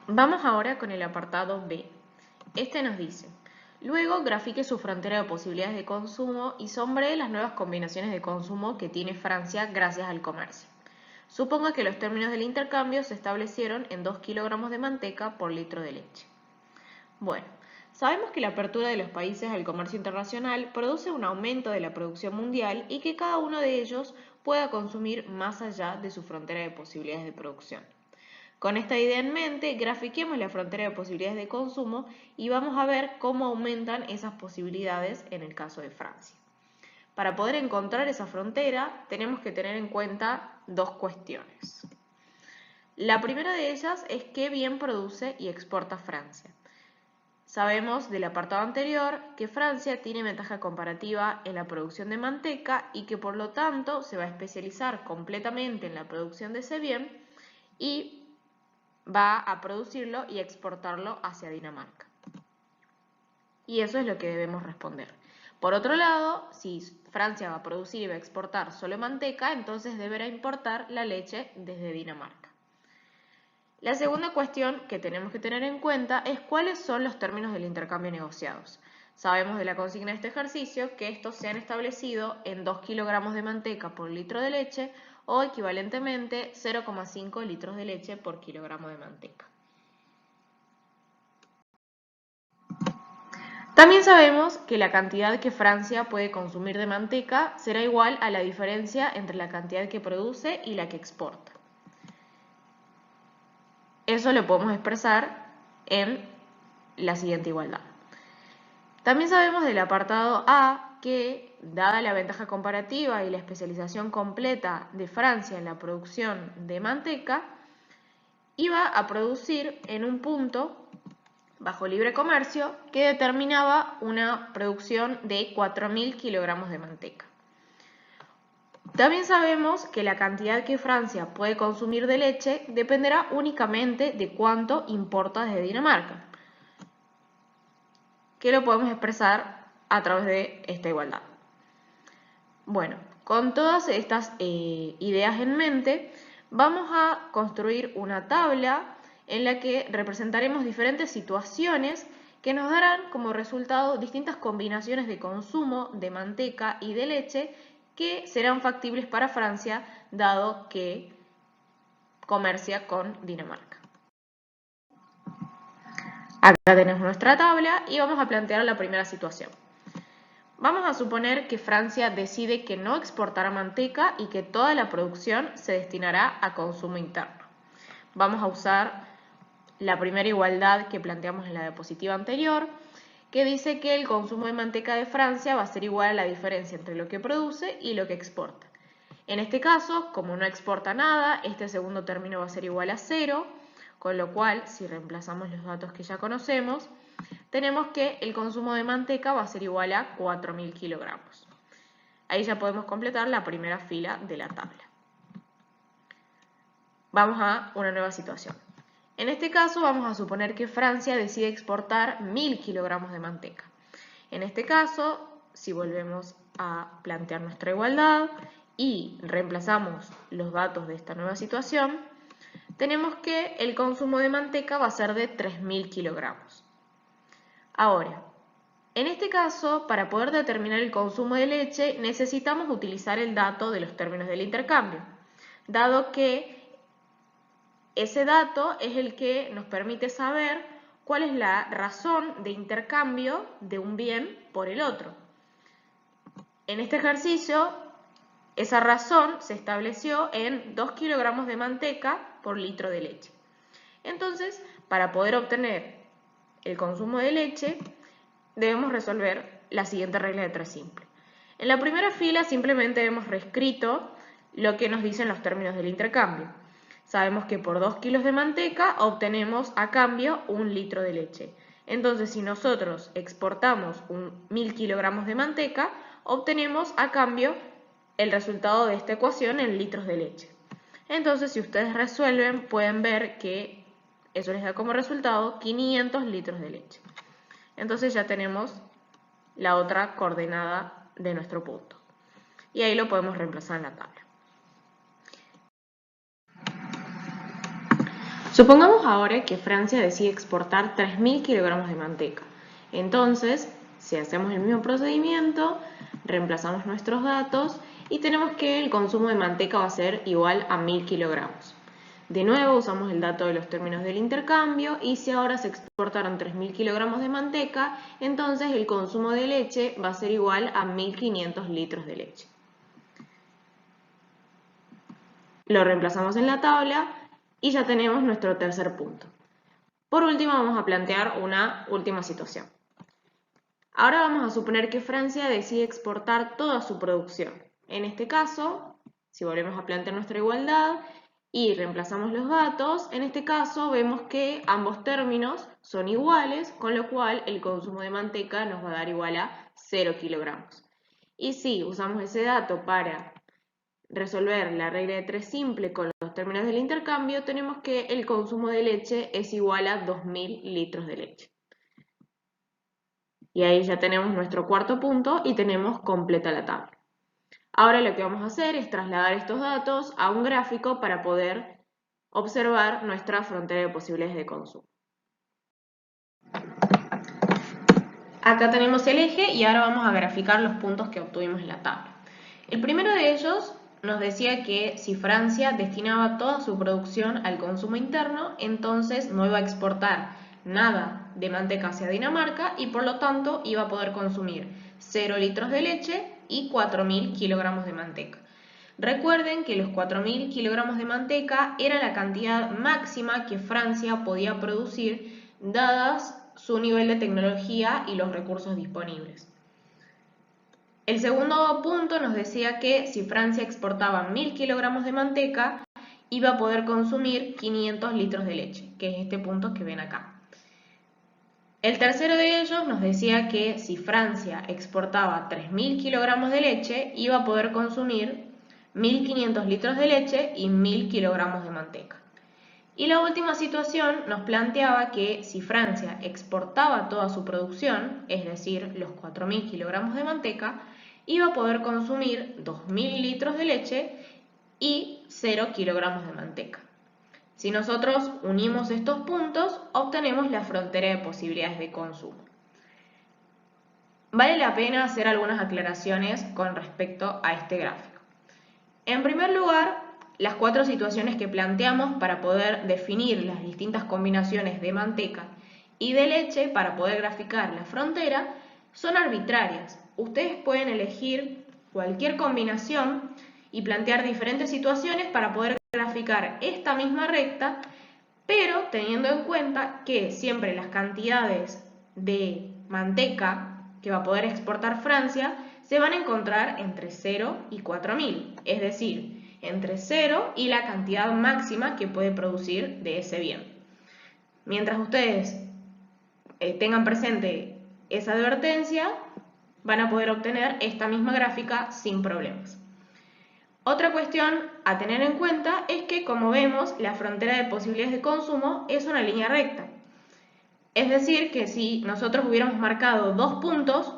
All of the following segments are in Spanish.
Vamos ahora con el apartado B. Este nos dice: luego grafique su frontera de posibilidades de consumo y sombree las nuevas combinaciones de consumo que tiene Francia gracias al comercio. Suponga que los términos del intercambio se establecieron en 2 kilogramos de manteca por litro de leche. Bueno, sabemos que la apertura de los países al comercio internacional produce un aumento de la producción mundial y que cada uno de ellos pueda consumir más allá de su frontera de posibilidades de producción. Con esta idea en mente, grafiquemos la frontera de posibilidades de consumo y vamos a ver cómo aumentan esas posibilidades en el caso de Francia. Para poder encontrar esa frontera, tenemos que tener en cuenta dos cuestiones. La primera de ellas es qué bien produce y exporta Francia. Sabemos del apartado anterior que Francia tiene ventaja comparativa en la producción de manteca y que por lo tanto se va a especializar completamente en la producción de ese bien y va a producirlo y exportarlo hacia Dinamarca. Y eso es lo que debemos responder. Por otro lado, si Francia va a producir y va a exportar solo manteca, entonces deberá importar la leche desde Dinamarca. La segunda cuestión que tenemos que tener en cuenta es cuáles son los términos del intercambio negociados. Sabemos de la consigna de este ejercicio que estos se han establecido en 2 kilogramos de manteca por litro de leche o equivalentemente 0,5 litros de leche por kilogramo de manteca. También sabemos que la cantidad que Francia puede consumir de manteca será igual a la diferencia entre la cantidad que produce y la que exporta. Eso lo podemos expresar en la siguiente igualdad. También sabemos del apartado A que, dada la ventaja comparativa y la especialización completa de Francia en la producción de manteca, iba a producir en un punto bajo libre comercio que determinaba una producción de 4.000 kilogramos de manteca. También sabemos que la cantidad que Francia puede consumir de leche dependerá únicamente de cuánto importa desde Dinamarca, que lo podemos expresar a través de esta igualdad. Bueno, con todas estas ideas en mente, vamos a construir una tabla en la que representaremos diferentes situaciones que nos darán como resultado distintas combinaciones de consumo de manteca y de leche que serán factibles para Francia, dado que comercia con Dinamarca. Acá tenemos nuestra tabla y vamos a plantear la primera situación. Vamos a suponer que Francia decide que no exportará manteca y que toda la producción se destinará a consumo interno. Vamos a usar la primera igualdad que planteamos en la diapositiva anterior, que dice que el consumo de manteca de Francia va a ser igual a la diferencia entre lo que produce y lo que exporta. En este caso, como no exporta nada, este segundo término va a ser igual a 0, con lo cual, si reemplazamos los datos que ya conocemos, tenemos que el consumo de manteca va a ser igual a 4.000 kilogramos. Ahí ya podemos completar la primera fila de la tabla. Vamos a una nueva situación. En este caso vamos a suponer que Francia decide exportar 1.000 kilogramos de manteca. En este caso, si volvemos a plantear nuestra igualdad y reemplazamos los datos de esta nueva situación, tenemos que el consumo de manteca va a ser de 3.000 kilogramos. Ahora, en este caso, para poder determinar el consumo de leche, necesitamos utilizar el dato de los términos del intercambio, dado que ese dato es el que nos permite saber cuál es la razón de intercambio de un bien por el otro. En este ejercicio, esa razón se estableció en 2 kilogramos de manteca por litro de leche. Entonces, para poder obtener el consumo de leche, debemos resolver la siguiente regla de 3 simple. En la primera fila simplemente hemos reescrito lo que nos dicen los términos del intercambio. Sabemos que por 2 kilos de manteca obtenemos a cambio 1 litro de leche. Entonces, si nosotros exportamos 1.000 kilogramos de manteca, obtenemos a cambio el resultado de esta ecuación en litros de leche. Entonces, si ustedes resuelven, pueden ver que eso les da como resultado 500 litros de leche. Entonces ya tenemos la otra coordenada de nuestro punto. Y ahí lo podemos reemplazar en la tabla. Supongamos ahora que Francia decide exportar 3.000 kilogramos de manteca. Entonces, si hacemos el mismo procedimiento, reemplazamos nuestros datos y tenemos que el consumo de manteca va a ser igual a 1.000 kilogramos. De nuevo usamos el dato de los términos del intercambio y si ahora se exportaron 3.000 kilogramos de manteca, entonces el consumo de leche va a ser igual a 1.500 litros de leche. Lo reemplazamos en la tabla y ya tenemos nuestro tercer punto. Por último, vamos a plantear una última situación. Ahora vamos a suponer que Francia decide exportar toda su producción. En este caso, si volvemos a plantear nuestra igualdad y reemplazamos los datos, en este caso vemos que ambos términos son iguales, con lo cual el consumo de manteca nos va a dar igual a 0 kilogramos. Y si usamos ese dato para resolver la regla de 3 simple con los términos del intercambio, tenemos que el consumo de leche es igual a 2.000 litros de leche. Y ahí ya tenemos nuestro cuarto punto y tenemos completa la tabla. Ahora lo que vamos a hacer es trasladar estos datos a un gráfico para poder observar nuestra frontera de posibilidades de consumo. Acá tenemos el eje y ahora vamos a graficar los puntos que obtuvimos en la tabla. El primero de ellos nos decía que si Francia destinaba toda su producción al consumo interno, entonces no iba a exportar nada de manteca hacia Dinamarca y por lo tanto iba a poder consumir 0 litros de leche y 4.000 kilogramos de manteca. Recuerden que los 4.000 kilogramos de manteca era la cantidad máxima que Francia podía producir dadas su nivel de tecnología y los recursos disponibles. El segundo punto nos decía que si Francia exportaba 1.000 kilogramos de manteca, iba a poder consumir 500 litros de leche, que es este punto que ven acá. El tercero de ellos nos decía que si Francia exportaba 3.000 kilogramos de leche, iba a poder consumir 1.500 litros de leche y 1.000 kilogramos de manteca. Y la última situación nos planteaba que si Francia exportaba toda su producción, es decir, los 4.000 kilogramos de manteca, iba a poder consumir 2.000 litros de leche y 0 kilogramos de manteca. Si nosotros unimos estos puntos, obtenemos la frontera de posibilidades de consumo. Vale la pena hacer algunas aclaraciones con respecto a este gráfico. En primer lugar, las 4 situaciones que planteamos para poder definir las distintas combinaciones de manteca y de leche para poder graficar la frontera son arbitrarias. Ustedes pueden elegir cualquier combinación y plantear diferentes situaciones para poder graficar esta misma recta, pero teniendo en cuenta que siempre las cantidades de manteca que va a poder exportar Francia se van a encontrar entre 0 y 4.000, es decir, entre 0 y la cantidad máxima que puede producir de ese bien. Mientras ustedes tengan presente esa advertencia, van a poder obtener esta misma gráfica sin problemas. Otra cuestión a tener en cuenta es que, como vemos, la frontera de posibilidades de consumo es una línea recta. Es decir, que si nosotros hubiéramos marcado 2 puntos,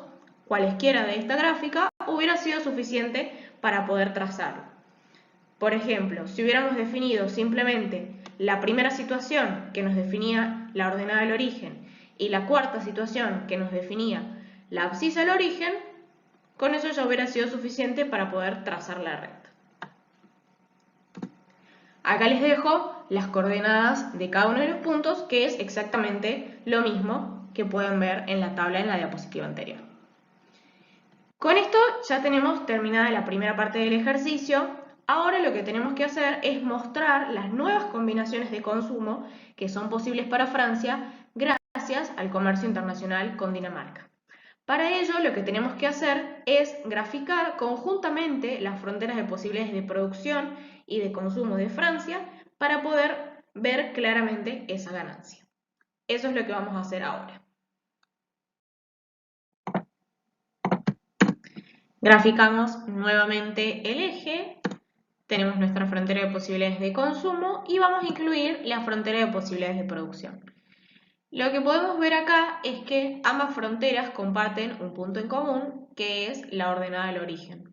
cualesquiera de esta gráfica, hubiera sido suficiente para poder trazarlo. Por ejemplo, si hubiéramos definido simplemente la primera situación que nos definía la ordenada del origen y la cuarta situación que nos definía la abscisa del origen, con eso ya hubiera sido suficiente para poder trazar la recta. Acá les dejo las coordenadas de cada uno de los puntos, que es exactamente lo mismo que pueden ver en la tabla en la diapositiva anterior. Con esto ya tenemos terminada la primera parte del ejercicio. Ahora lo que tenemos que hacer es mostrar las nuevas combinaciones de consumo que son posibles para Francia gracias al comercio internacional con Dinamarca. Para ello lo que tenemos que hacer es graficar conjuntamente las fronteras de posibilidades de producción y de consumo de Francia para poder ver claramente esa ganancia. Eso es lo que vamos a hacer ahora. Graficamos nuevamente el eje, tenemos nuestra frontera de posibilidades de consumo y vamos a incluir la frontera de posibilidades de producción. Lo que podemos ver acá es que ambas fronteras comparten un punto en común, que es la ordenada del origen.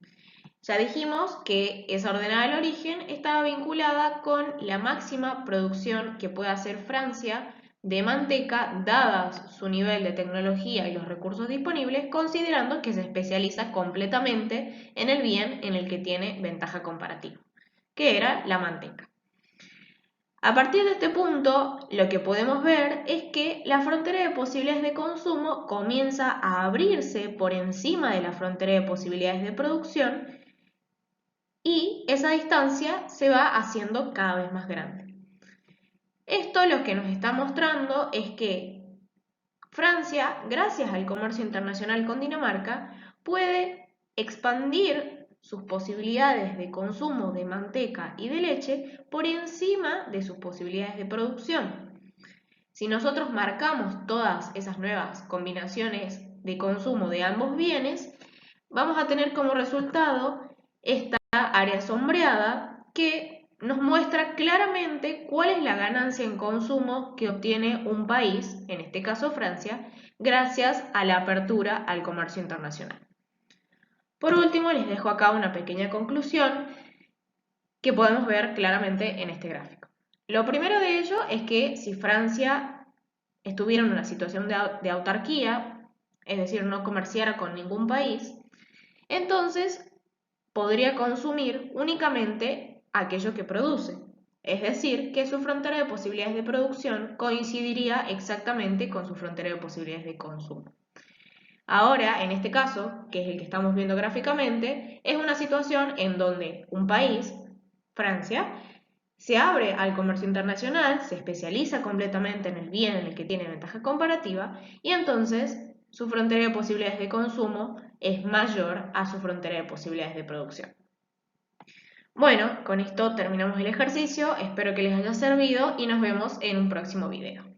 Ya dijimos que esa ordenada del origen estaba vinculada con la máxima producción que puede hacer Francia de manteca, dadas su nivel de tecnología y los recursos disponibles, considerando que se especializa completamente en el bien en el que tiene ventaja comparativa, que era la manteca. A partir de este punto, lo que podemos ver es que la frontera de posibilidades de consumo comienza a abrirse por encima de la frontera de posibilidades de producción y esa distancia se va haciendo cada vez más grande. Esto lo que nos está mostrando es que Francia, gracias al comercio internacional con Dinamarca, puede expandir sus posibilidades de consumo de manteca y de leche por encima de sus posibilidades de producción. Si nosotros marcamos todas esas nuevas combinaciones de consumo de ambos bienes, vamos a tener como resultado esta área sombreada que nos muestra claramente cuál es la ganancia en consumo que obtiene un país, en este caso Francia, gracias a la apertura al comercio internacional. Por último, les dejo acá una pequeña conclusión que podemos ver claramente en este gráfico. Lo primero de ello es que si Francia estuviera en una situación de autarquía, es decir, no comerciara con ningún país, entonces podría consumir únicamente aquello que produce. Es decir, que su frontera de posibilidades de producción coincidiría exactamente con su frontera de posibilidades de consumo. Ahora, en este caso, que es el que estamos viendo gráficamente, es una situación en donde un país, Francia, se abre al comercio internacional, se especializa completamente en el bien en el que tiene ventaja comparativa y entonces su frontera de posibilidades de consumo es mayor a su frontera de posibilidades de producción. Bueno, con esto terminamos el ejercicio, espero que les haya servido y nos vemos en un próximo video.